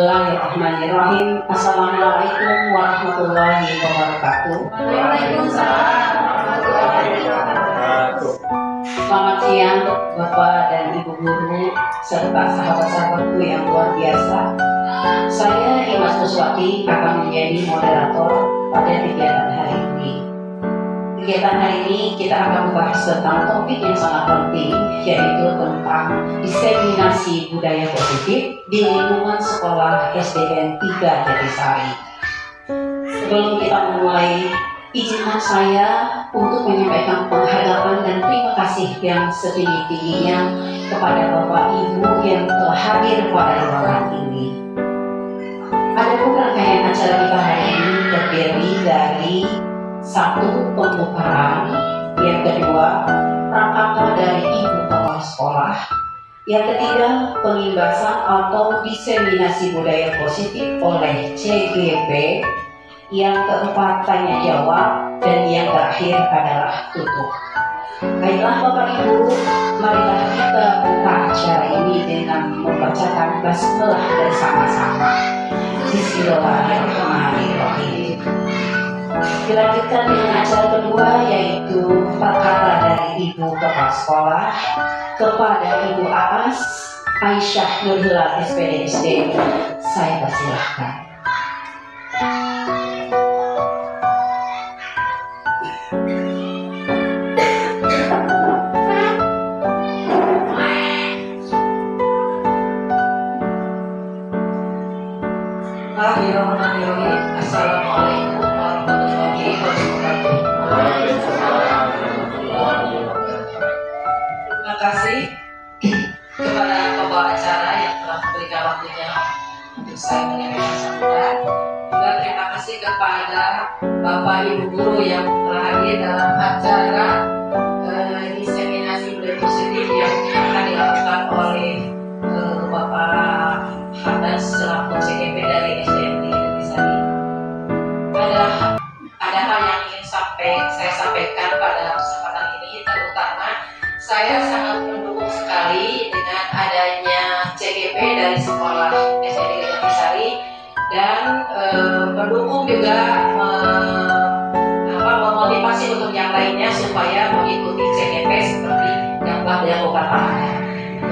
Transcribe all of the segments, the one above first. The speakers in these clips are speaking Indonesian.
Bismillahirrahmanirrahim. Assalamualaikum warahmatullahi wabarakatuh. Waalaikumsalam warahmatullahi wabarakatuh. Selamat siang Bapak dan Ibu guru serta sahabat-sahabatku yang luar biasa. Saya Imas Kuswati akan menjadi moderator pada kegiatan hari ini. Kegiatan hari ini kita akan membahas tentang topik yang sangat penting, yaitu tentang diseminasi budaya positif di lingkungan sekolah SDN 3 Jatisari. Sebelum kita memulai, izinkan saya untuk menyampaikan penghargaan dan terima kasih yang setinggi-tingginya kepada Bapak Ibu yang telah hadir pada ruangan ini. Adapun rangkaian acara kita hari ini terdiri dari satu, pembukaan, yang kedua, prakata dari ibu kepala sekolah, yang ketiga, pengimbasan atau diseminasi budaya positif oleh CGP, yang keempat, tanya jawab, dan yang terakhir adalah tutup. Baiklah Bapak Ibu, marilah kita buka acara ini dengan membacakan basmalah bersama-sama. Bismillahirrahmanirrahim. Dilanjutkan dengan acara kedua, yaitu prakata dari Ibu Kepala Sekolah kepada Ibu Aas Aisyah Nurhilal SPD SD. Saya persilahkan. Bismillahirrahmanirrahim. Assalamualaikum warahmatullahi wabarakatuh. Terima kasih kepada pembawa acara yang telah memberikan waktunya untuk saya menyampaikan sambutan. Juga terima kasih kepada Bapak Ibu guru yang telah hadir dalam acara diseminasi budaya positif yang akan dilakukan oleh Bapak Hamdan selaku CGP dari SDN 3 Jatisari. Ada hal yang ingin saya sampaikan pada kesempatan ini, terutama saya sangat mendukung sekali dengan adanya CGP dari sekolah SDN 3 Jatisari dan mendukung juga memotivasi untuk yang lainnya supaya mengikuti CGP seperti yang telah dilakukan Pak Hamdan.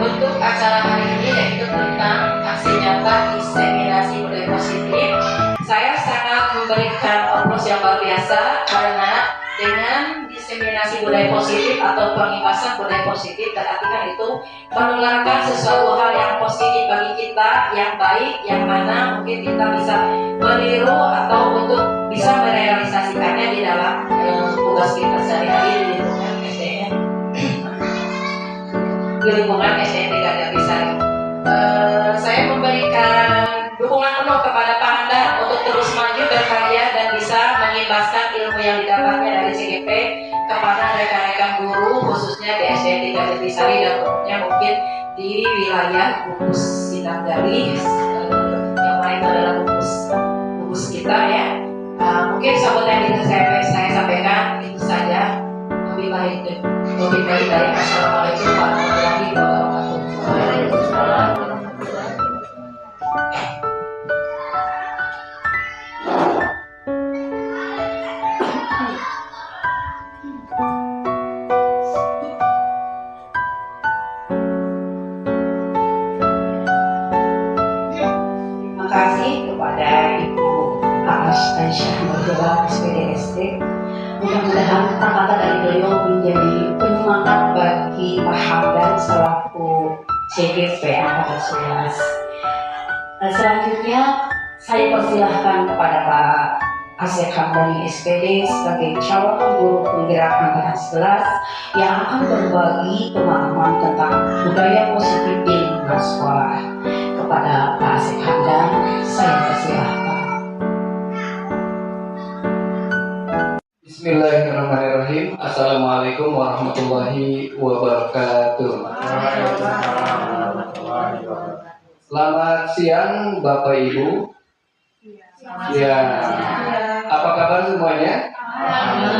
Untuk acara hari ini yaitu tentang aksi nyata diseminasi budaya positif, saya sangat memberikan oplos yang luar biasa karena dengan diseminasi budaya positif atau pengibasan budaya positif berarti kan itu menularkan sesuatu hal yang positif bagi kita, yang baik, yang mana mungkin kita bisa meniru atau untuk bisa merealisasikannya di dalam tugas kita sehari-hari di lingkungan SDN 3 Jatisari. Saya memberikan dukungan penuh kepada Pak Hamdan untuk terus maju berkarya dan bisa mengimbaskan ilmu yang didapatnya dari CGP kepada rekan-rekan guru khususnya di SDN 3 Jatisari dan umumnya mungkin di wilayah Bungkus Sinanggali yang lain adalah Bungkus kita ya. Mungkin sambutan yang saya sampaikan itu saja. Lebih baik dari Assalamualaikum warahmatullahi wabarakatuh. Terima kasih kepada Ibu Aas Aisyah Nurhilal SPD SD. Mudah-mudahan kata dari beliau menjadi penyemangat bagi Pak Hamdan selaku CGP Angkatan 11. Selanjutnya saya persilahkan kepada Pak Asep Hamdani SPD sebagai calon guru penggerak Angkatan 11 yang akan berbagi pemahaman tentang budaya positif di lingkungan sekolah. Kepada Pak Asep Hamdan, saya persilahkan. Bismillahirrahmanirrahim. Assalamualaikum warahmatullahi wabarakatuh. Selamat siang Bapak Ibu. Ya, apa kabar semuanya?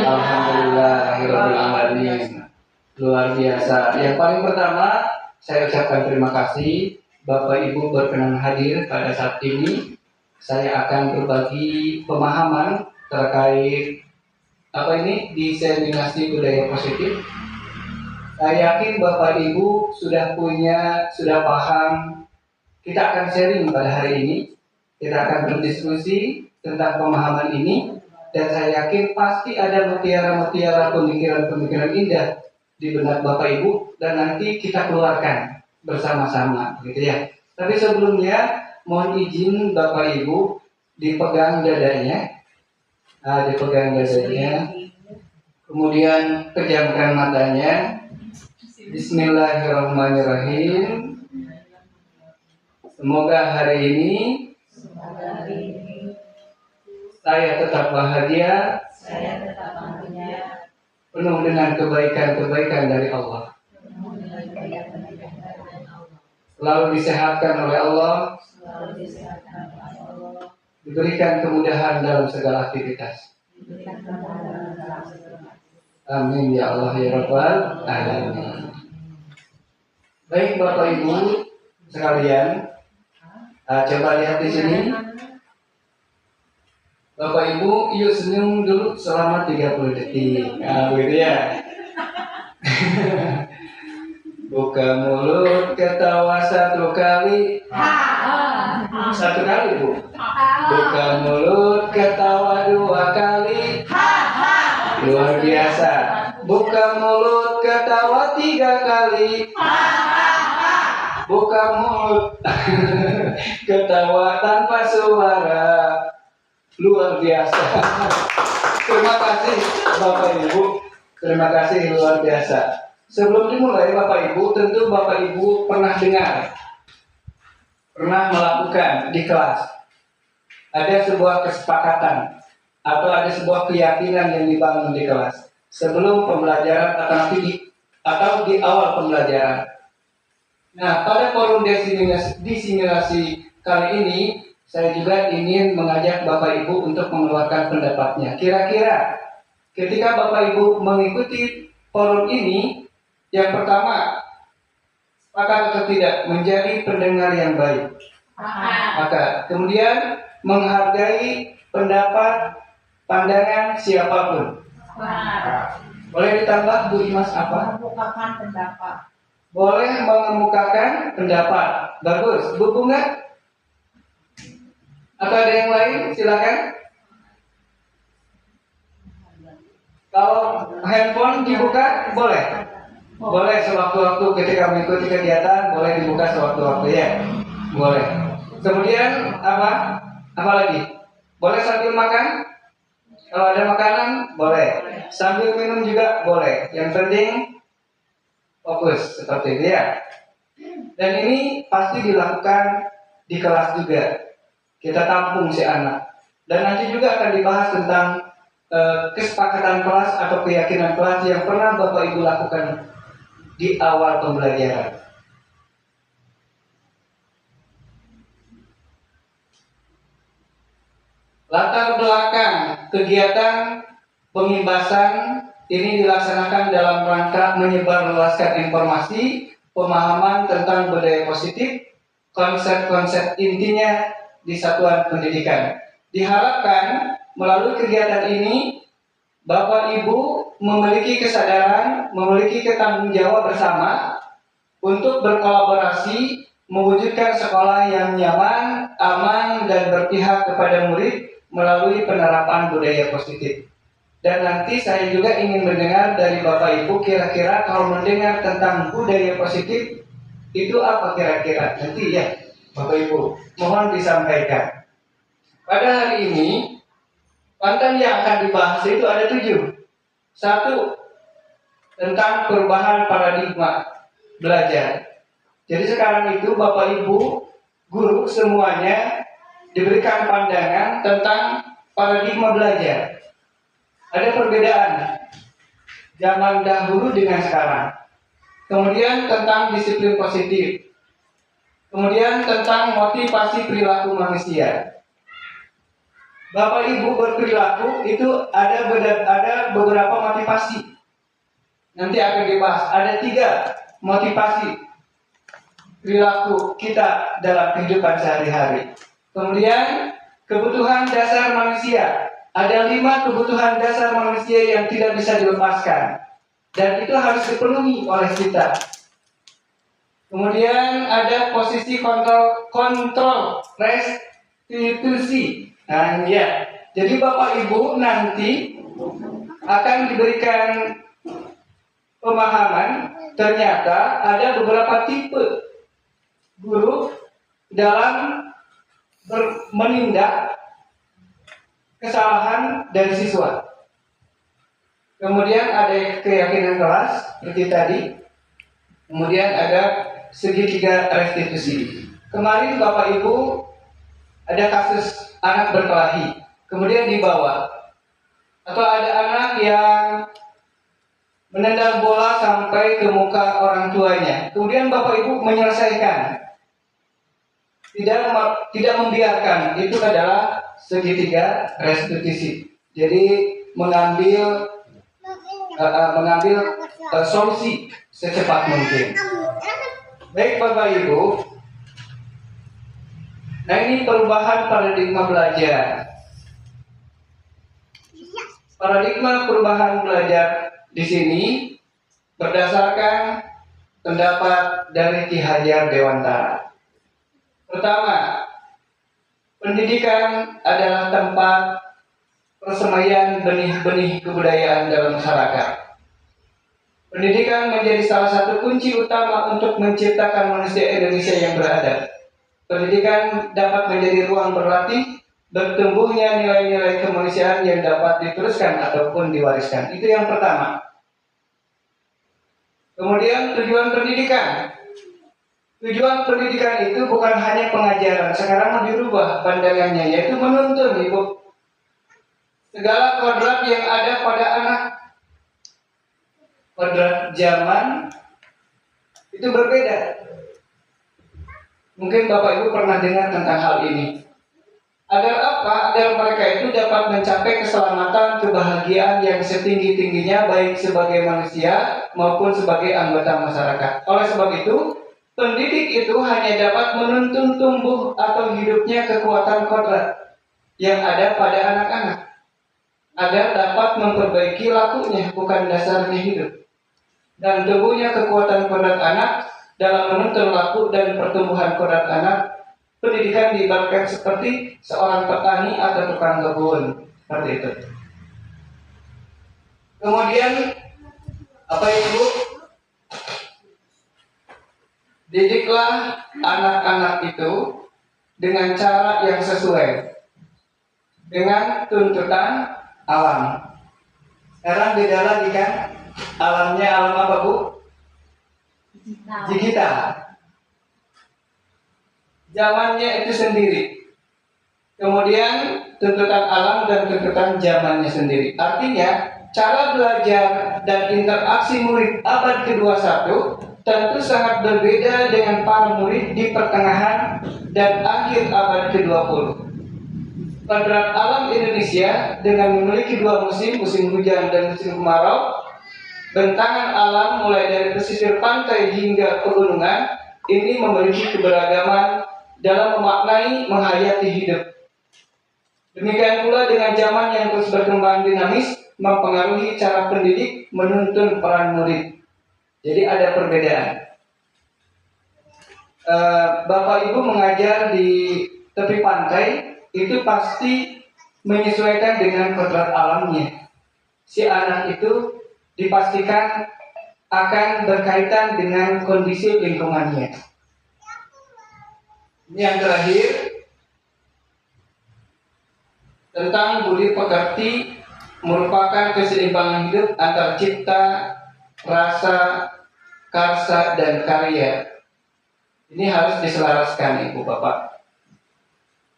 Alhamdulillahirrahmanirrahim. Luar biasa. Yang paling pertama saya ucapkan terima kasih Bapak Ibu berkenan hadir pada saat ini, saya akan berbagi pemahaman terkait diseminasi budaya positif. Saya yakin Bapak Ibu sudah paham. Kita akan sharing pada hari ini. Kita akan berdiskusi tentang pemahaman ini, dan saya yakin pasti ada mutiara-mutiara pemikiran-pemikiran indah di benak Bapak Ibu, dan nanti kita keluarkan bersama-sama, gitu ya. Tapi sebelumnya, mohon izin Bapak Ibu dipegang dadanya, kemudian pejamkan matanya. Bismillahirrahmanirrahim. Semoga hari ini saya tetap bahagia, penuh dengan kebaikan-kebaikan dari Allah. Selalu disehatkan oleh Allah, diberikan kemudahan dalam segala aktivitas. Amin ya Allah ya Rabbal alamin. Baik Bapak Ibu sekalian, coba lihat di sini. Bapak Ibu, yuk senyum dulu selama 30 detik. Gitu ya. Buka mulut, ketawa 1 kali. Satu kali, Bu. Buka mulut, ketawa 2 kali. Luar biasa. Buka mulut, ketawa 3 kali. Buka mulut, ketawa tanpa suara. Luar biasa. Terima kasih Bapak Ibu. Terima kasih, luar biasa. Sebelum dimulai Bapak Ibu, tentu Bapak Ibu pernah dengar, pernah melakukan di kelas. Ada sebuah kesepakatan atau ada sebuah keyakinan yang dibangun di kelas sebelum pembelajaran atau di awal pembelajaran. Nah, pada forum disimulasi kali ini, saya juga ingin mengajak Bapak Ibu untuk mengeluarkan pendapatnya. Kira-kira ketika Bapak Ibu mengikuti forum ini, yang pertama, sepakat atau tidak menjadi pendengar yang baik? Maka kemudian menghargai pendapat, pandangan siapapun. Boleh ditambah Bu Imas apa? Mengemukakan pendapat. Boleh mengemukakan pendapat. Bagus. Bu Bunga? Atau ada yang lain? Silakan. Kalau handphone dibuka, boleh. Boleh sewaktu-waktu ketika mengikuti kegiatan, boleh dibuka sewaktu-waktu ya. Boleh. Kemudian apa? Apa lagi? Boleh sambil makan? Kalau ada makanan, boleh. Sambil minum juga boleh. Yang penting fokus seperti itu ya. Dan ini pasti dilakukan di kelas juga. Kita tampung si anak. Dan nanti juga akan dibahas tentang kesepakatan kelas atau keyakinan kelas yang pernah Bapak Ibu lakukan di awal pembelajaran. Latar belakang kegiatan pengimbasan ini dilaksanakan dalam rangka menyebarluaskan informasi, pemahaman tentang budaya positif, konsep-konsep intinya di satuan pendidikan. Diharapkan melalui kegiatan ini Bapak Ibu memiliki kesadaran, memiliki ketanggung jawab bersama untuk berkolaborasi mewujudkan sekolah yang nyaman, aman, dan berpihak kepada murid melalui penerapan budaya positif. Dan nanti saya juga ingin mendengar dari Bapak Ibu, kira-kira kalau mendengar tentang budaya positif itu apa kira-kira? Nanti ya Bapak Ibu, mohon disampaikan. Pada hari ini konten yang akan dibahas itu ada 7. 1, tentang perubahan paradigma belajar. Jadi sekarang itu Bapak Ibu, guru semuanya diberikan pandangan tentang paradigma belajar. Ada perbedaan zaman dahulu dengan sekarang. Kemudian tentang disiplin positif. Kemudian tentang motivasi perilaku manusia. Bapak Ibu berperilaku itu ada beberapa motivasi. Nanti akan dibahas. Ada 3 motivasi. perilaku kita dalam kehidupan sehari-hari. Kemudian kebutuhan dasar manusia. Ada 5 kebutuhan dasar manusia yang tidak bisa dilepaskan, dan itu harus dipenuhi oleh kita. Kemudian ada posisi kontrol restitusi. Nah, ya. Jadi Bapak Ibu nanti akan diberikan pemahaman, ternyata ada beberapa tipe guru dalam menindak kesalahan dari siswa. Kemudian ada keyakinan kelas seperti tadi. Kemudian ada segitiga restitusi. Kemarin Bapak Ibu ada kasus anak berkelahi, kemudian dibawa. Atau ada anak yang menendang bola sampai ke muka orang tuanya. Kemudian Bapak Ibu menyelesaikan. Tidak membiarkan. Itu adalah segitiga restitusi. Jadi mengambil solusi secepat mungkin. Baik Bapak Ibu. Nah, ini perubahan paradigma belajar. Paradigma perubahan belajar di sini berdasarkan pendapat dari Ki Hajar Dewantara. Pertama, pendidikan adalah tempat persemaian benih-benih kebudayaan dalam masyarakat. Pendidikan menjadi salah satu kunci utama untuk menciptakan manusia Indonesia yang beradab. Pendidikan dapat menjadi ruang berlatih bertumbuhnya nilai-nilai kemanusiaan yang dapat diteruskan ataupun diwariskan. Itu yang pertama. Kemudian tujuan pendidikan. Tujuan pendidikan itu bukan hanya pengajaran. Sekarang mau dirubah pandangannya, yaitu menuntun Ibu. Segala kodrat yang ada pada anak, kodrat zaman itu berbeda. Mungkin Bapak Ibu pernah dengar tentang hal ini. Agar apa? Agar mereka itu dapat mencapai keselamatan, kebahagiaan yang setinggi-tingginya baik sebagai manusia maupun sebagai anggota masyarakat. Oleh sebab itu, pendidik itu hanya dapat menuntun tumbuh atau hidupnya kekuatan kodrat yang ada pada anak-anak, agar dapat memperbaiki lakunya, bukan dasarnya hidup. Dan tumbuhnya kekuatan kodrat anak dalam menuntun laku dan pertumbuhan kodrat anak. Pendidikan diibaratkan seperti seorang petani atau tukang kebun, seperti itu. Kemudian, apa Ibu? Didiklah anak-anak itu dengan cara yang sesuai dengan tuntutan alam. Sekarang beda lagi kan? Alamnya alam apa Bu? Digital. Zamannya itu sendiri. Kemudian tuntutan alam dan tuntutan zamannya sendiri. Artinya cara belajar dan interaksi murid abad ke-21 tentu sangat berbeda dengan para murid di pertengahan dan akhir abad ke-20. Kodrat alam Indonesia dengan memiliki 2 musim, musim hujan dan musim kemarau, bentangan alam mulai dari pesisir pantai hingga pegunungan, ini memiliki keberagaman dalam memaknai menghayati hidup. Demikian pula dengan zaman yang terus berkembang dinamis, mempengaruhi cara pendidik menuntun peran murid. Jadi ada perbedaan. Bapak Ibu mengajar di tepi pantai, itu pasti menyesuaikan dengan kodrat alamnya. Si anak itu dipastikan akan berkaitan dengan kondisi lingkungannya. Yang terakhir, tentang budi pekerti merupakan keseimbangan hidup antar cipta, rasa, karsa, dan karya. Ini harus diselaraskan Ibu Bapak.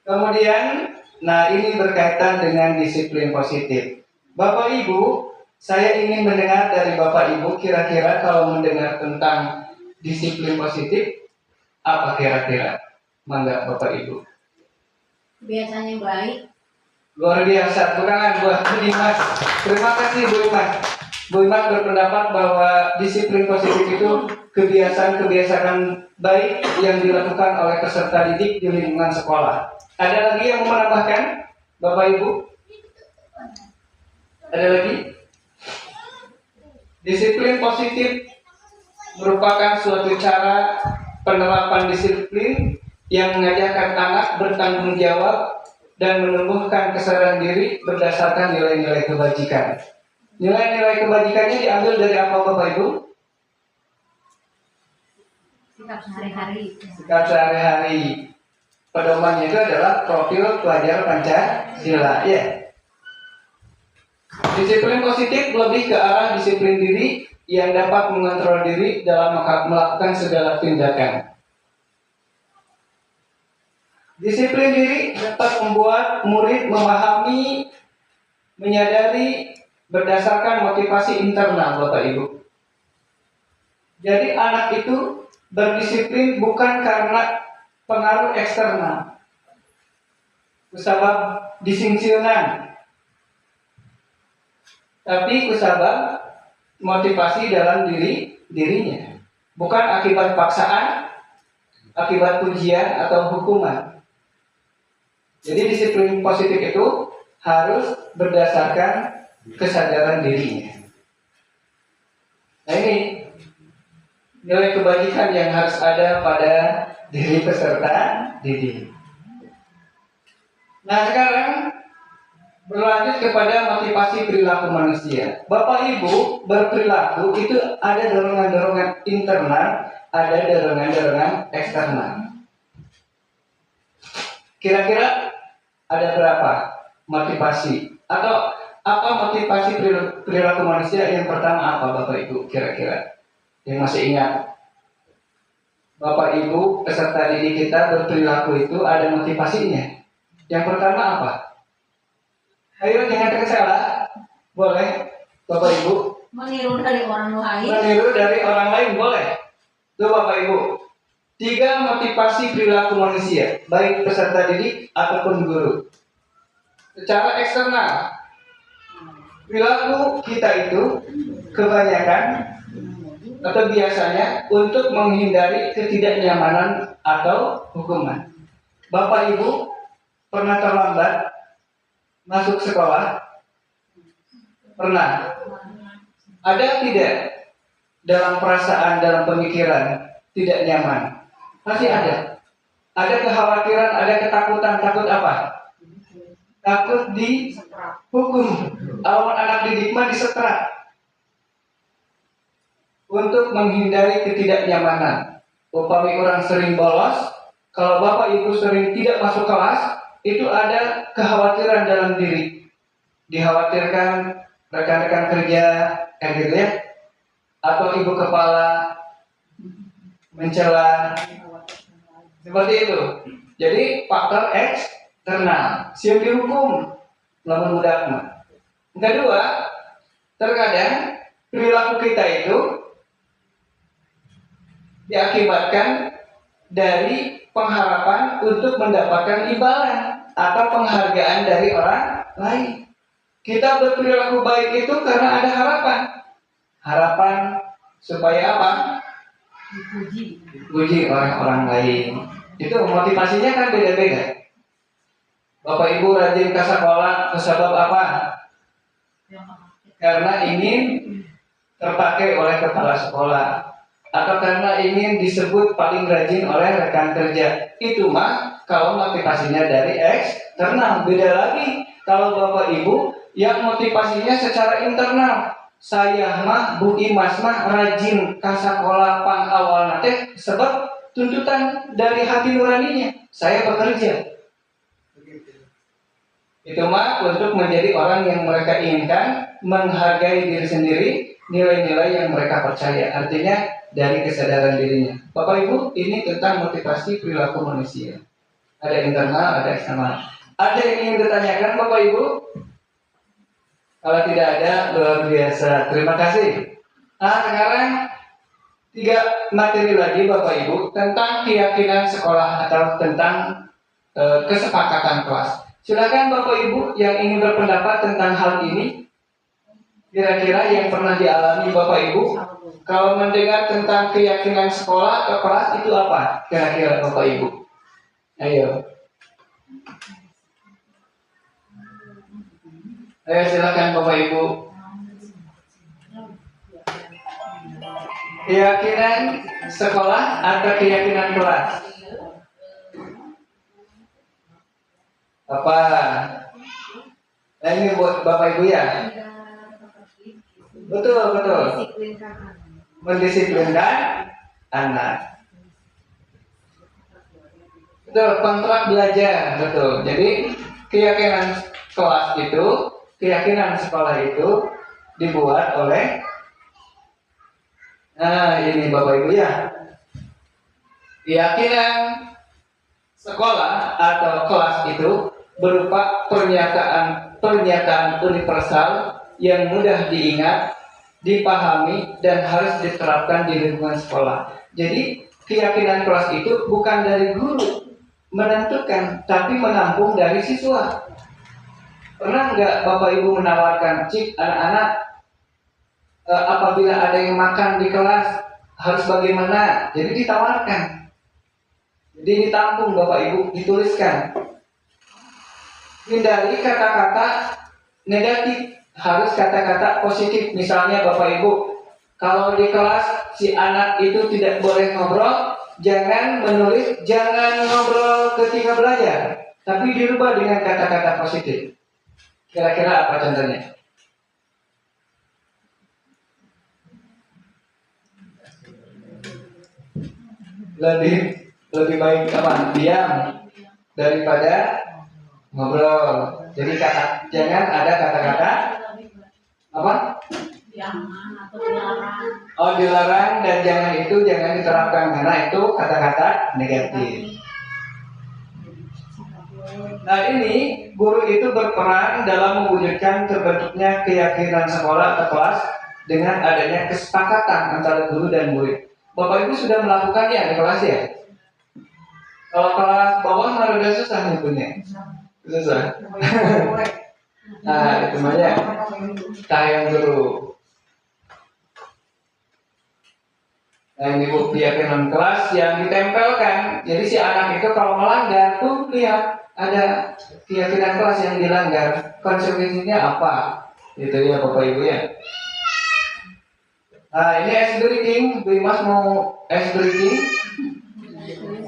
Kemudian, ini berkaitan dengan disiplin positif. Bapak Ibu, saya ingin mendengar dari Bapak Ibu, kira-kira kalau mendengar tentang disiplin positif, apa kira-kira? Mangga Bapak Ibu. Biasanya baik. Luar biasa, tangan buat Bu Dimas. Terima kasih Bu Dimas. Bu Imas berpendapat bahwa disiplin positif itu kebiasaan-kebiasaan baik yang dilakukan oleh peserta didik di lingkungan sekolah. Ada lagi yang mau menambahkan, Bapak Ibu? Ada lagi? Disiplin positif merupakan suatu cara penerapan disiplin yang mengajarkan anak bertanggung jawab dan menumbuhkan kesadaran diri berdasarkan nilai-nilai kebajikan. Nilai-nilai kebajikannya diambil dari apa, Bapak Ibu? Sikap sehari-hari. Sikap sehari-hari. Pedomannya itu adalah profil pelajar Pancasila, ya. Disiplin positif lebih ke arah disiplin diri yang dapat mengontrol diri dalam melakukan segala tindakan. Disiplin diri dapat membuat murid memahami, menyadari berdasarkan motivasi internal, Bapak Ibu. Jadi anak itu berdisiplin bukan karena pengaruh eksternal, kusabab disingsionan, tapi kusabab motivasi dalam dirinya, bukan akibat paksaan, akibat pujian atau hukuman. Jadi disiplin positif itu harus berdasarkan kesadaran dirinya. Nah ini nilai kebajikan yang harus ada pada diri peserta didik. Nah sekarang berlanjut kepada motivasi perilaku manusia. Bapak Ibu berperilaku itu ada dorongan-dorongan internal, ada dorongan-dorongan eksternal. Kira-kira ada berapa motivasi? Atau apa motivasi perilaku manusia? Yang pertama apa, Bapak Ibu? Kira-kira yang masih ingat? Bapak Ibu peserta didik kita berperilaku itu ada motivasinya. Yang pertama apa? Ayo jangan tersalah. Boleh, Bapak Ibu? Meniru dari orang lain. Meniru dari orang lain boleh. Tuh Bapak Ibu. 3 motivasi perilaku manusia, baik peserta didik ataupun guru. Secara eksternal, perilaku kita itu kebanyakan atau biasanya untuk menghindari ketidaknyamanan atau hukuman. Bapak Ibu pernah terlambat masuk sekolah? Pernah? Ada tidak dalam perasaan, dalam pemikiran tidak nyaman? Pasti ada. Ada kekhawatiran, ada ketakutan. Takut apa? Takut dihukum. Awal anak didik mah disetrap untuk menghindari ketidaknyamanan. Upami orang sering bolos, kalau Bapak Ibu sering tidak masuk kelas, itu ada kekhawatiran dalam diri. Dikhawatirkan rekan-rekan kerja, gitu ya, atau ibu kepala mencela, seperti itu. Jadi faktor eksternal, siap dihukum, lamun mudah mah. Kedua, terkadang perilaku kita itu diakibatkan dari pengharapan untuk mendapatkan imbalan atau penghargaan dari orang lain. Kita berperilaku baik itu karena ada harapan. Harapan supaya apa? Dipuji oleh orang lain. Itu motivasinya kan beda-beda. Bapak Ibu rajin ke sekolah, sebab apa? Karena ingin terpakai oleh kepala sekolah, atau karena ingin disebut paling rajin oleh rekan kerja. Itu mah kalau motivasinya dari eksternal. Beda lagi kalau Bapak Ibu yang motivasinya secara internal. Saya mah Bu Imas mah rajin ke sekolah pang awal teh sebab tuntutan dari hati nuraninya. Saya bekerja. Itu mah untuk menjadi orang yang mereka inginkan, menghargai diri sendiri, nilai-nilai yang mereka percaya. Artinya dari kesadaran dirinya. Bapak Ibu, ini tentang motivasi perilaku manusia. Ada internal, ada eksternal. Ada yang ingin ditanyakan Bapak Ibu? Kalau tidak ada, luar biasa. Terima kasih. Nah, sekarang 3 materi lagi Bapak Ibu tentang keyakinan sekolah atau tentang kesepakatan kelas. Silakan Bapak Ibu yang ingin berpendapat tentang hal ini. Kira-kira yang pernah dialami Bapak Ibu kalau mendengar tentang keyakinan sekolah atau kelas itu apa? Kira-kira Bapak Ibu. Ayo. Ayo silakan Bapak Ibu. Keyakinan sekolah atau keyakinan kelas? Apa? Nah, ini buat Bapak Ibu ya. Betul. Mendisiplinkan anak. Betul, kontrak belajar, betul. Jadi keyakinan kelas itu, keyakinan sekolah itu dibuat oleh, nah ini Bapak Ibu ya. Keyakinan sekolah atau kelas itu berupa pernyataan universal yang mudah diingat, dipahami, dan harus diterapkan di lingkungan sekolah. Jadi keyakinan kelas itu bukan dari guru menentukan, tapi menampung dari siswa. Pernah nggak Bapak Ibu menawarkan, cik anak-anak apabila ada yang makan di kelas harus bagaimana? Jadi ditawarkan, jadi ditampung Bapak Ibu, dituliskan. Hindari kata-kata negatif, harus kata-kata positif. Misalnya Bapak Ibu, kalau di kelas si anak itu tidak boleh ngobrol, jangan menulis, jangan ngobrol ketika belajar, tapi dirubah dengan kata-kata positif. Kira-kira apa contohnya? Lebih baik apa? Diam daripada ngobrol. Jadi jangan ada kata-kata apa? Oh, dilarang, dan jangan diterapkan karena itu kata-kata negatif. Nah, ini guru itu berperan dalam mewujudkan terbentuknya keyakinan sekolah atau kelas dengan adanya kesepakatan antara guru dan murid. Bapak Ibu sudah melakukannya di kelas ya? Kalau kelas bawah malah udah susah nyebutnya. Susah. Nah, itu namanya tayang guru. Nah, ini bukti keyakinan kelas yang ditempelkan. Jadi si anak itu kalau melanggar tuh lihat ada keyakinan kelas yang dilanggar, konsekuensinya apa? Itu ya Bapak Ibu ya. Nah, ini ice breaking. Bu Mas mau ice breaking?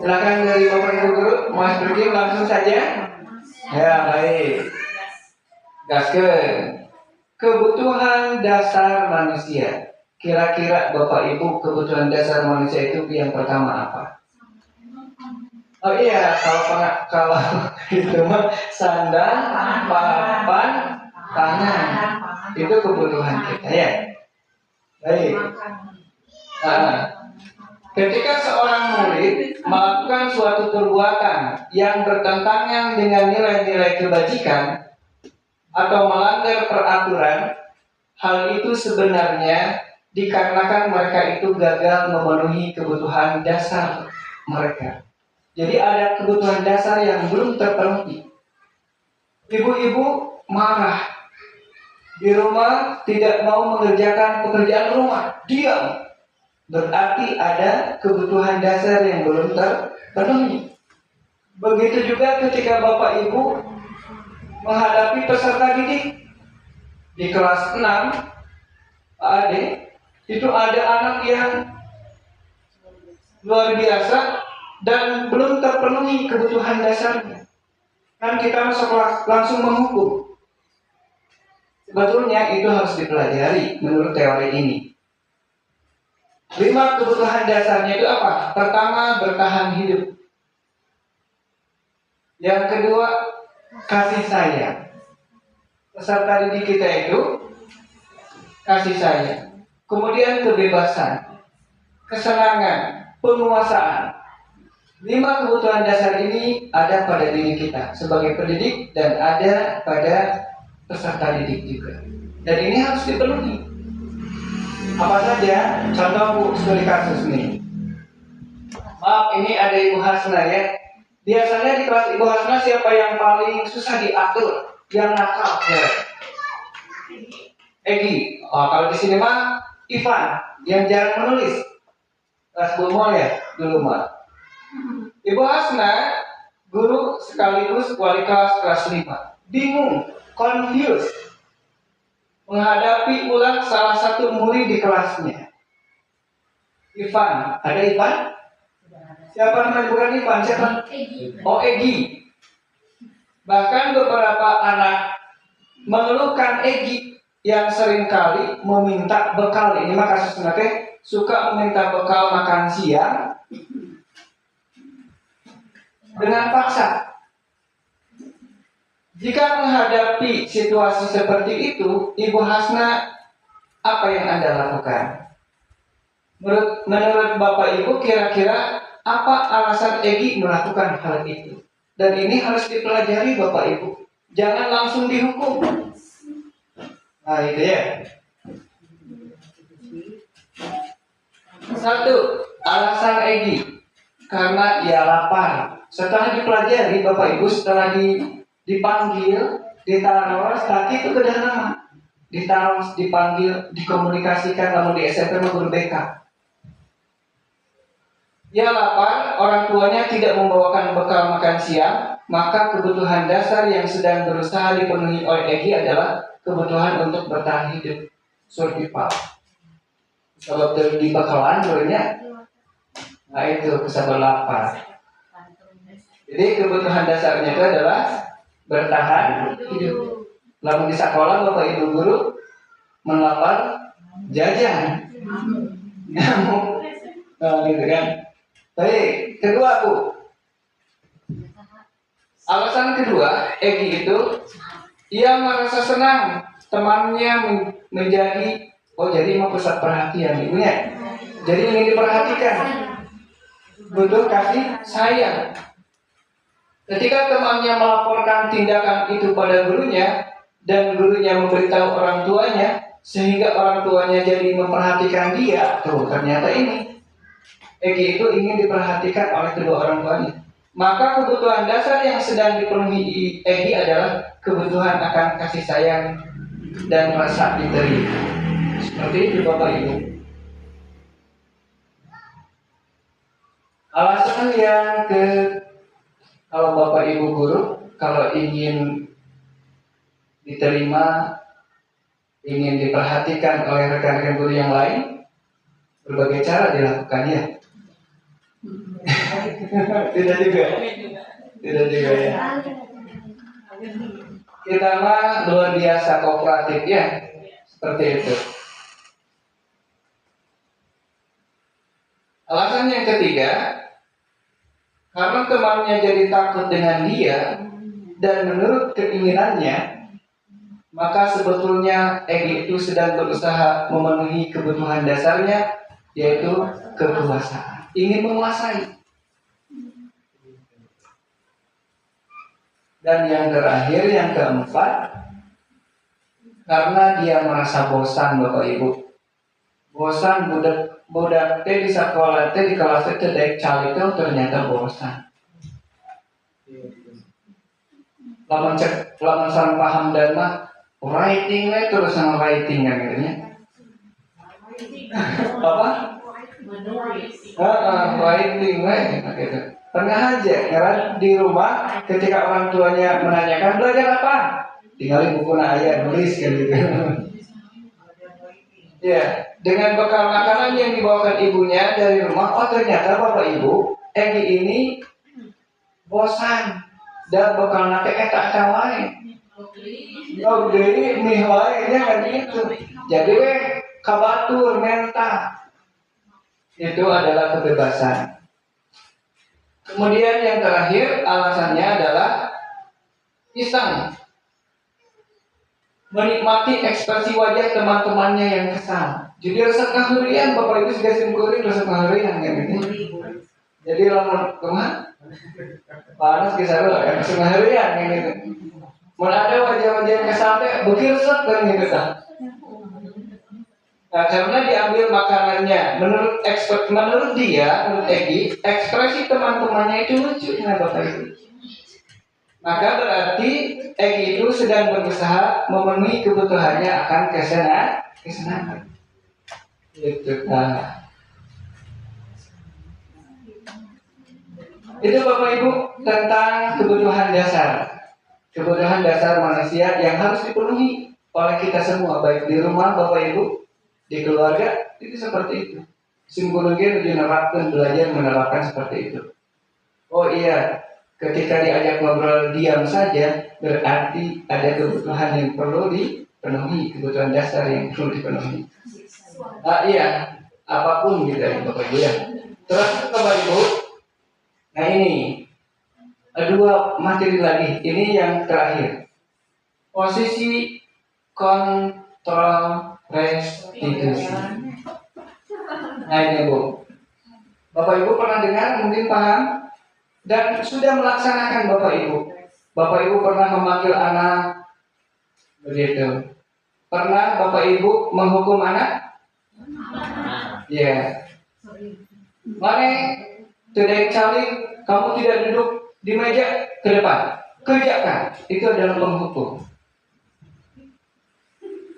Silakan dari Bapak Ibu guru mau ice breaking langsung saja. Ya, baik. Gaskeun. Kebutuhan dasar manusia. Kira-kira Bapak Ibu kebutuhan dasar manusia itu yang pertama apa? Oh iya, kalau itu mah sandang, papan, tangan. Itu kebutuhan kita ya. Baik. Nah, ketika seorang murid melakukan suatu perbuatan yang bertentangan dengan nilai-nilai kebajikan atau melanggar peraturan, hal itu sebenarnya dikarenakan mereka itu gagal memenuhi kebutuhan dasar mereka. Jadi ada kebutuhan dasar yang belum terpenuhi. Ibu-ibu marah di rumah, tidak mau mengerjakan pekerjaan rumah, diam. Berarti ada kebutuhan dasar yang belum terpenuhi. Begitu juga ketika Bapak Ibu menghadapi peserta didik di kelas 6, Pak Ade, itu ada anak yang luar biasa dan belum terpenuhi kebutuhan dasarnya. Kan kita langsung menghukum. Sebetulnya itu harus dipelajari menurut teori ini. 5 kebutuhan dasarnya itu apa? Pertama, bertahan hidup. Yang kedua, kasih sayang. Peserta didik kita itu kasih sayang. Kemudian kebebasan, kesenangan, penguasaan. 5 kebutuhan dasar ini ada pada diri kita sebagai pendidik dan ada pada peserta didik juga. Dan ini harus dipenuhi. Apa saja? Contoh Bu, studi kasus nih. Maaf, ini ada Ibu Hasna ya. Biasanya di kelas Ibu Hasna siapa yang paling susah diatur? Yang nakal ya. Egi. Oh, kalau di sini mah Ivan yang jarang menulis. Kelas Bumol ya dulu mah. Ibu Hasna, guru sekaligus wali kelas 5. Bingung, confused menghadapi ulang salah satu murid di kelasnya. Ivan, ada Ivan? Siapa namanya? Bukan Ivan, siapa? Oh, Egi. Bahkan beberapa anak mengeluhkan Egi yang seringkali meminta bekal. Ini mah kasus nanti suka meminta bekal makan siang dengan paksa. Jika menghadapi situasi seperti itu, Ibu Hasna, apa yang Anda lakukan? Menurut Bapak Ibu, kira-kira apa alasan Egi melakukan hal itu? Dan ini harus dipelajari Bapak Ibu. Jangan langsung dihukum. Nah itu ya. Satu, alasan Egi karena ia lapar. Setelah dipelajari Bapak Ibu, setelah dipanggil, ditaruh, lagi itu kedah nama. Ditaruh, dipanggil, dikomunikasikan, lalu di SMP guru BK. Ia lapar, orang tuanya tidak membawakan bekal makan siang, maka kebutuhan dasar yang sedang berusaha dipenuhi oleh Egi adalah kebutuhan untuk bertahan hidup, survival. Kalau di bakalan dulunya, nah itu kesabar lapar. Jadi kebutuhan dasarnya itu adalah bertahan hidup. Lalu di sekolah Bapak Ibu guru melapar jajan, nyamuk, nah, gitu kan. Baik, kedua Bu. Alasan kedua, Egi itu ia merasa senang temannya menjadi jadi mau pusat perhatian ibunya. Jadi ingin diperhatikan, butuh kasih sayang. Ketika temannya melaporkan tindakan itu pada gurunya dan gurunya memberitahu orang tuanya, sehingga orang tuanya jadi memperhatikan dia, tuh ternyata ini Egi itu ingin diperhatikan oleh kedua orang tuanya. Maka kebutuhan dasar yang sedang dipenuhi Egi adalah kebutuhan akan kasih sayang dan rasa diterima. Seperti itu Bapak Ibu. Alasan yang kalau Bapak Ibu guru, kalau ingin diterima, ingin diperhatikan oleh rekan-rekan guru yang lain, berbagai cara dilakukannya. Tidak juga ya. Kita mah luar biasa kooperatif ya, seperti itu. Alasan yang ketiga, karena temannya jadi takut dengan dia dan menurut keinginannya, maka sebetulnya Egi itu sedang berusaha memenuhi kebutuhan dasarnya, yaitu kekuasaan, ingin menguasai. Dan yang terakhir, yang keempat, karena dia merasa bosan Bapak Ibu. Bosan budak teh di sekolah teh di kelas teh dek cali teh ternyata bosan. Lamun san paham dan mah writing terus sama writing kan gitu nya. Apa? Writing gitu. Tengah aja, karena di rumah ketika orang tuanya menanyakan belajar apa, tinggalin buku ayah nulis kan gitu. Ya, dengan bekal makanan yang dibawakan ibunya dari rumah, oh ternyata Bapak Ibu, Egi ini bosan dan bekal nate eta wae. Oh, jadi mie wae nya kan gitu. Jadi kabatur menta. Itu adalah kebebasan. Kemudian yang terakhir alasannya adalah iseng, menikmati ekspresi wajah teman-temannya yang kesal. Jadi rasa kahurian Bapak Ibu sudah simpulin rasa kahurian kan ini. Jadi lamun kemana? Panas kisah lo, rasa kahurian kan gitu. Mun ada wajah-wajah yang kesal teh bukir set kan gitu kan. Nah, karena diambil makanannya, menurut dia, menurut Egi, ekspresi teman-temannya itu lucu ya Bapak Ibu. Maka berarti Egi itu sedang berusaha memenuhi kebutuhannya akan kesenangan. Itu kan. Itu Bapak Ibu tentang kebutuhan dasar. Kebutuhan dasar manusia yang harus dipenuhi oleh kita semua, baik di rumah Bapak Ibu, di keluarga, itu seperti itu. Psikologi menerapkan, belajar menerapkan seperti itu. Oh iya, ketika diajak ngobrol diam saja, berarti ada kebutuhan yang perlu dipenuhi, kebutuhan dasar yang perlu dipenuhi. Iya, apapun gitu ya Bapak Ibu ya. Terus Bapak Ibu, nah ini dua materi lagi. Ini yang terakhir. Posisi kontrol restitusi. Nah ini Bu, Bapak Ibu pernah dengar, mungkin paham dan sudah melaksanakan Bapak Ibu. Bapak Ibu pernah memanggil anak, begitu. Pernah Bapak Ibu menghukum anak? Ya. Mane tidak cari, kamu tidak duduk di meja ke depan, kerjakan. Itu adalah penghukum.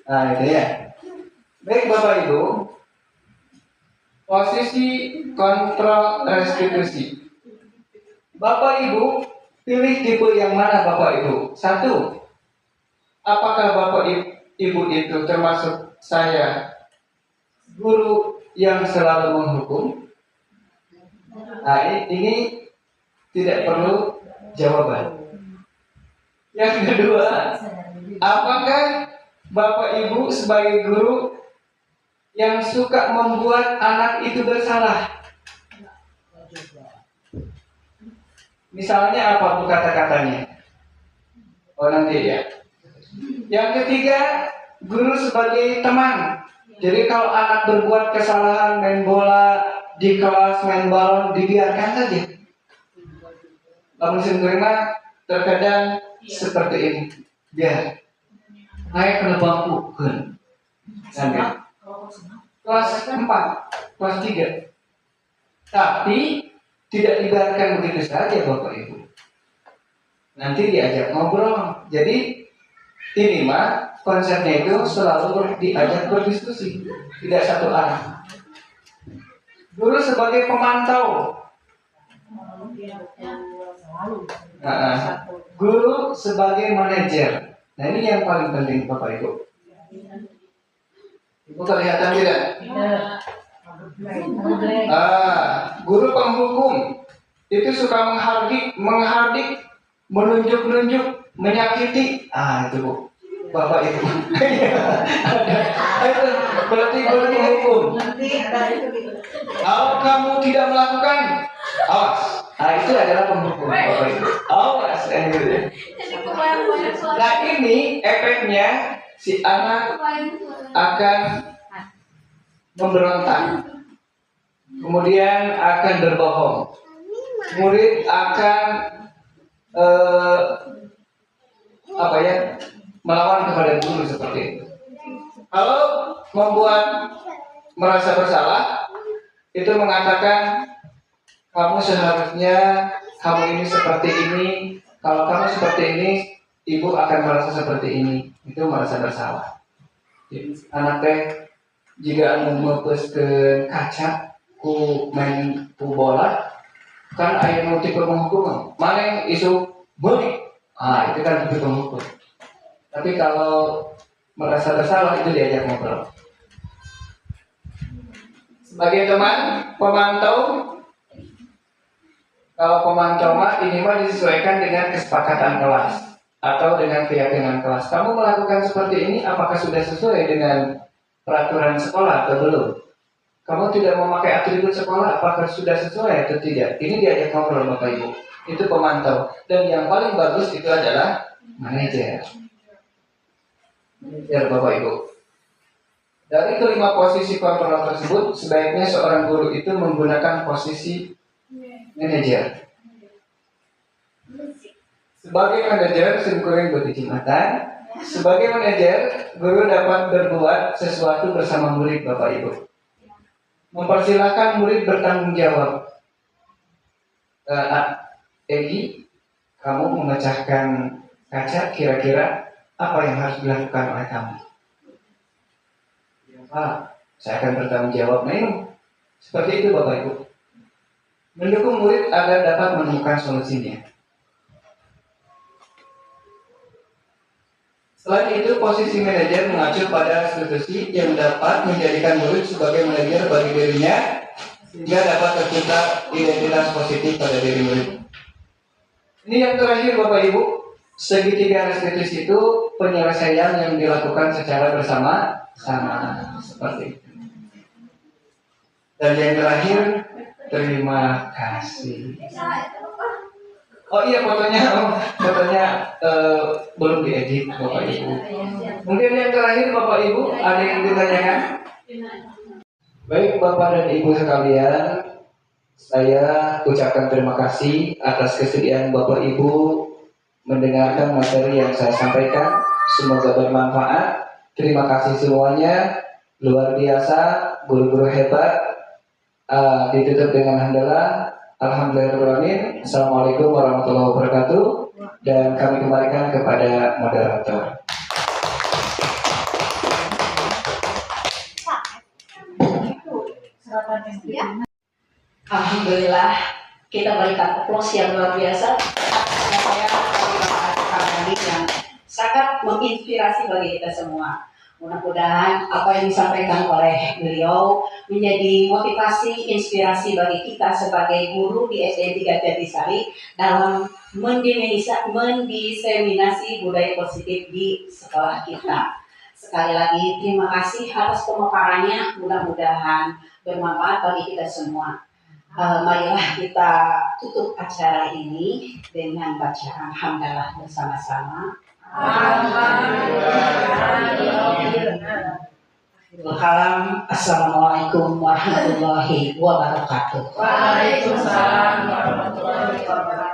Nah itu ya. Baik Bapak Ibu, posisi kontrol restitusi. Bapak Ibu pilih tipe yang mana Bapak Ibu? Satu, apakah Bapak Ibu itu termasuk saya, guru yang selalu menghukum? Nah ini tidak perlu jawaban. Yang kedua, apakah Bapak Ibu sebagai guru yang suka membuat anak itu bersalah? Misalnya apa Bu kata-katanya? Oh nanti ya. Yang ketiga, guru sebagai teman. Jadi kalau anak berbuat kesalahan, main bola di kelas, main balon, dibiarkan saja. Namun sebenarnya terkadang seperti ini. Biar naik kena bangku kan. Kelas 4, kelas 3. Tapi tidak dibiarkan begitu saja Bapak Ibu. Nanti diajak ngobrol. Jadi ini mah konsepnya itu selalu diajak berdiskusi, tidak satu arah. Guru sebagai pemantau. Guru sebagai manajer. Nah ini yang paling penting Bapak Ibu. Ibu kelihatan tidak? Guru penghukum itu suka menghardik, menunjuk-nunjuk, menyakiti. Itu Bu, Bapak Ibu. Itu berarti guru penghukum. Kalau kamu tidak melakukan, awas. Itu adalah penghukum Bapak Ibu. Awas gitu ya. Nah ini efeknya si anak akan memberontak, kemudian akan berbohong. Murid akan melawan kepada guru seperti itu. Kalau membuat merasa bersalah, itu mengatakan kamu seharusnya kamu ini seperti ini. Kalau kamu seperti ini, ibu akan merasa seperti ini. Itu merasa bersalah. Jadi, anak teh jika memepes ke kaca ku main ku bola kan aya nu tipe menghukum mana isu balik itu kan tipe menghukum. Tapi kalau merasa bersalah itu diajak ngobrol sebagai teman pemantau. Kalau pemantau mah ini mah disesuaikan dengan kesepakatan kelas atau dengan keyakinan kelas. Kamu melakukan seperti ini apakah sudah sesuai dengan peraturan sekolah atau belum? Kamu tidak memakai atribut sekolah, apakah sudah sesuai atau tidak? Ini diajak ngobrol Bapak Ibu. Itu pemantau. Dan yang paling bagus itu adalah manajer. Manajer Bapak Ibu. Dari kelima posisi kontrol tersebut, sebaiknya seorang guru itu menggunakan posisi manajer. Sebagai manajer, simkuring budi jumatan. Sebagai manajer, guru dapat berbuat sesuatu bersama murid Bapak Ibu. Mempersilahkan murid bertanggung jawab. Egi, kamu memecahkan kaca, kira-kira apa yang harus dilakukan oleh kamu? Ya Pak, saya akan bertanggung jawab. Nah ini seperti itu Bapak Ibu. Mendukung murid agar dapat menemukan solusinya. Selain itu, posisi manajer mengacu pada institusi yang dapat menjadikan murid sebagai manajer bagi dirinya sehingga dapat tercipta identitas positif pada diri murid. Ini yang terakhir Bapak Ibu, segitiga restitusi itu penyelesaian yang dilakukan secara bersama-sama seperti itu. Dan yang terakhir, terima kasih. Oh iya fotonya belum diedit Bapak Ibu. Mungkin yang terakhir Bapak Ibu ada yang ditanyakan? Baik Bapak dan Ibu sekalian, saya ucapkan terima kasih atas kesediaan Bapak Ibu mendengarkan materi yang saya sampaikan. Semoga bermanfaat. Terima kasih semuanya, luar biasa, guru-guru hebat. Ditutup dengan hamdalah. Alhamdulillahirrahmanirrahim. Assalamualaikum warahmatullahi wabarakatuh. Dan kami kembalikan kepada moderator. Alhamdulillah, kita berikan aplaus yang luar biasa atas saya yang sangat menginspirasi bagi kita semua. Mudah-mudahan apa yang disampaikan oleh beliau menjadi motivasi, inspirasi bagi kita sebagai guru di SDN 3 Jatisari dalam mendiseminasi budaya positif di sekolah kita. Sekali lagi terima kasih atas pemaparannya, mudah-mudahan bermanfaat bagi kita semua. Marilah kita tutup acara ini dengan bacaan hamdalah bersama-sama. Assalamualaikum warahmatullahi wabarakatuh. Waalaikumsalam warahmatullahi wabarakatuh.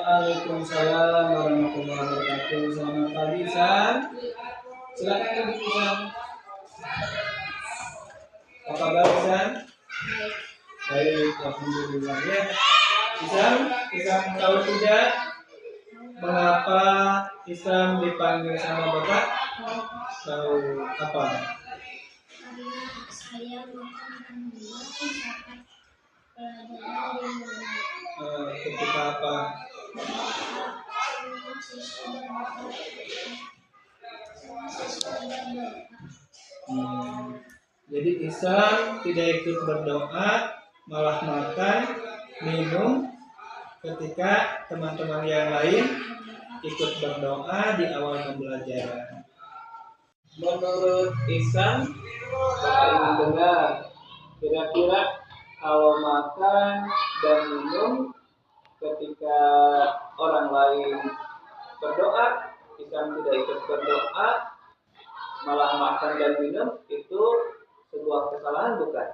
Waalaikumsalam warahmatullahi wabarakatuh. Selamat pagi, San. Silakan duduk, San. Apa kabar, San? Baik, alhamdulillah ya. Isam tahu tidak mengapa Isam dipanggil sama Bapak? Tahu apa? Saya makan buah sampai pelajaran di Ketika apa? Jadi Isam tidak ikut berdoa, malah makan, minum ketika teman-teman yang lain ikut berdoa di awal pembelajaran. Menurut Isam, Bapak Ibu dengar, kira-kira kalau makan dan minum ketika orang lain berdoa, Isam tidak ikut berdoa, malah makan dan minum, itu sebuah kesalahan bukan?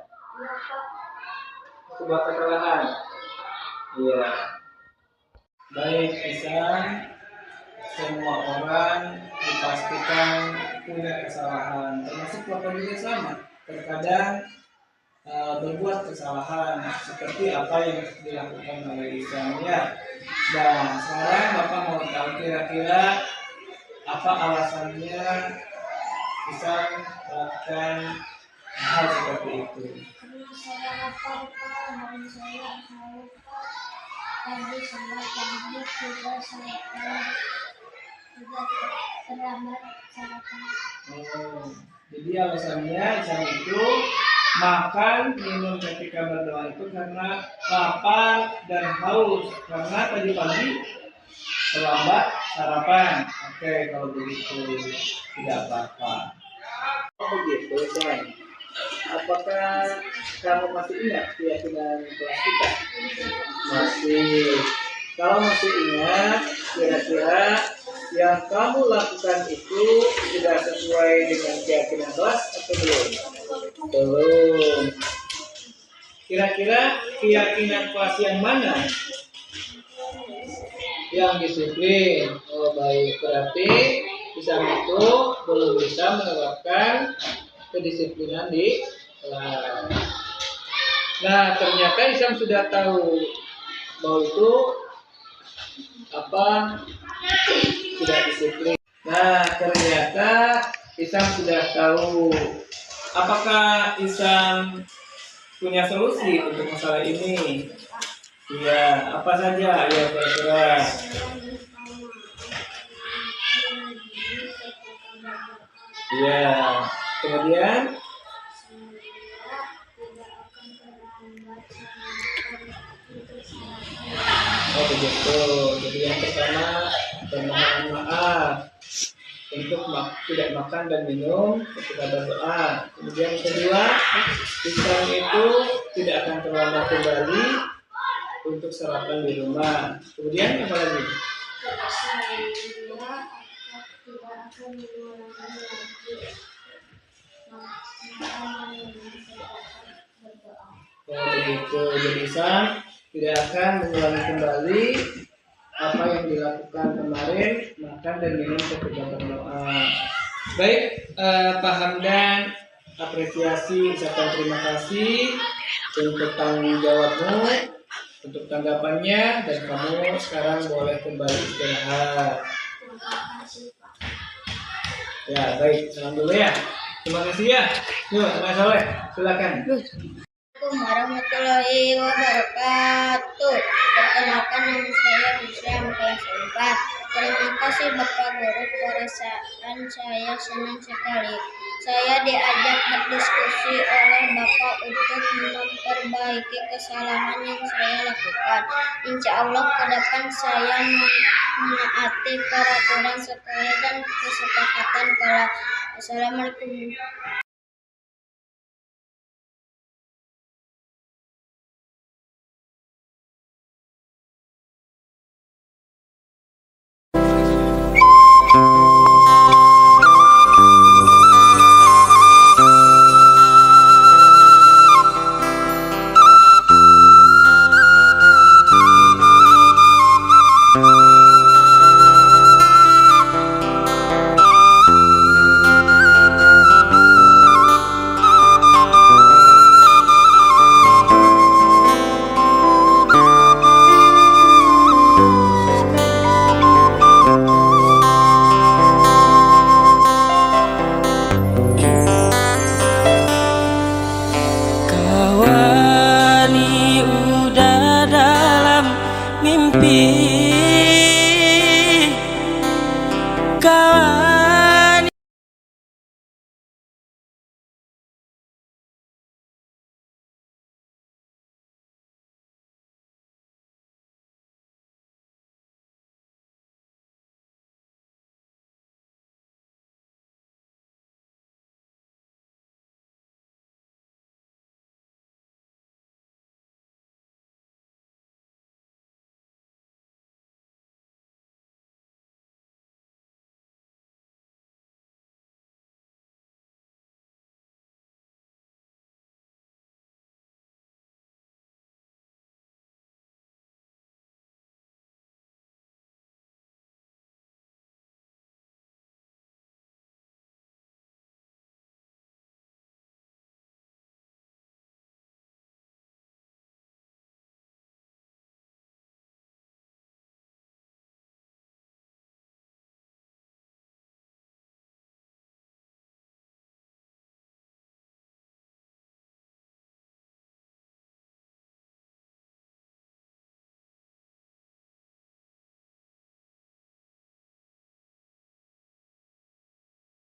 Sebuah kesalahan. Iya. Baik, Isam, semua orang dipastikan punya kesalahan, termasuk Bapak juga sama. Terkadang berbuat kesalahan seperti apa yang dilakukan oleh Isam ya. Dan sekarang Bapak mau tahu kira-kira apa alasannya Isam melakukan hal seperti itu. saya lapar dan saya lupa tadi sholat maghrib juga saya juga terlambat sarapan. Jadi alasannya Isam itu makan minum ketika berdoa itu karena lapar dan haus, karena tadi pagi terlambat sarapan. Oke, kalau begitu tidak apa-apa. Oh begitu, San. Apakah kamu masih ingat keyakinan kelas kita? Masih. Kalau masih ingat, kira-kira yang kamu lakukan itu sudah sesuai dengan keyakinan kelas atau belum? Belum. Kira-kira keyakinan kelas yang mana? Yang disiplin. Oh baik, berarti Isam itu belum bisa menerapkan kedisiplinan di kelas. Nah, ternyata Isam sudah tahu bahwa itu apa, tidak disiplin. Nah, ternyata Isam sudah tahu. Apakah Isam punya solusi untuk masalah ini? Iya, apa saja? Ya, kira-kira. Iya, kemudian oh begitu. Jadi yang pertama permohonan maaf untuk tidak makan dan minum ketika berdoa. Kemudian yang kedua, Islam itu tidak akan terlambat kembali untuk sarapan di rumah. Kemudian apa lagi? Oh begitu. Jadi Islam tidak akan mengulangi kembali apa yang dilakukan kemarin, makan dan minum ketika berdoa. Baik, Pak Hamdan, apresiasi, ucapan terima kasih untuk tanggung jawabmu, untuk tanggapannya, dan kamu sekarang boleh kembali istirahat. Ya, baik, salam dulu ya. Terima kasih ya. Yuk, Mas Soleh, silakan. Assalamualaikum warahmatullahi wabarakatuh. Perkenalkan, nama saya Hisham kelas 4. Terima kasih Bapak Guru, perasaan saya senang sekali. Saya diajak berdiskusi oleh Bapak untuk memperbaiki kesalahan yang saya lakukan. Insya Allah ke depan saya menaati peraturan sekolah dan kesepakatan kelas. Assalamualaikum. Kawani udah dalam mimpi